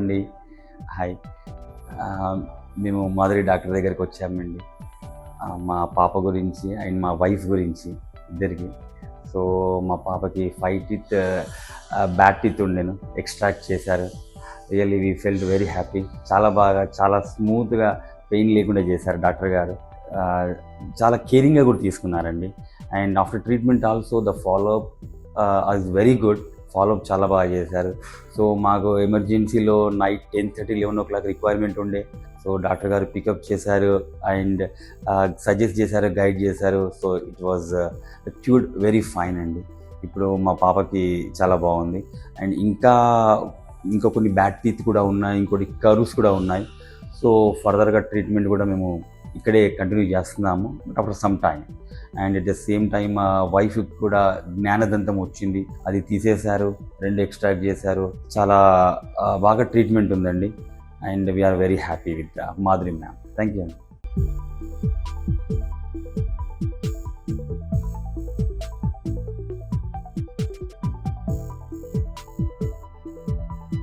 అండి. హాయ్. మేము మాధురి డాక్టర్ దగ్గరికి వచ్చామండి. మా పాప గురించి అండ్ మా వైఫ్ గురించి ఇద్దరికి. సో మా పాపకి 5 టీత్ బ్యాడ్ టీత్ ఉండెను, ఎక్స్ట్రాక్ట్ చేశారు. Really we felt very happy. చాలా బాగా, చాలా స్మూత్గా, పెయిన్ లేకుండా చేశారు డాక్టర్ గారు. చాలా కేరింగ్గా కూడా తీసుకున్నారండి. And after treatment also the follow up is very good. Follow up చాలా బాగా చేశారు. సో మాకు ఎమర్జెన్సీలో నైట్ 10:30, 11 రిక్వైర్మెంట్ ఉండే. సో డాక్టర్ గారు పికప్ చేశారు అండ్ సజెస్ట్ చేశారు, గైడ్ చేశారు. So it was cured very fine అండి. ఇప్పుడు మా పాపకి చాలా బాగుంది. అండ్ ఇంకా కొన్ని బ్యాడ్ టీత్ కూడా ఉన్నాయి, ఇంకోటి కర్వ్స్ కూడా ఉన్నాయి. సో ఫర్దర్గా ట్రీట్మెంట్ కూడా మేము ఇక్కడే కంటిన్యూ చేస్తున్నాము after some time. And at the same time మా వైఫ్కి కూడా జ్ఞానదంతం వచ్చింది, అది తీసేశారు, 2 ఎక్స్ట్రాక్ట్ చేశారు. చాలా బాగా ట్రీట్మెంట్ ఉందండి. And we are very happy with Madhuri ma'am. Thank you.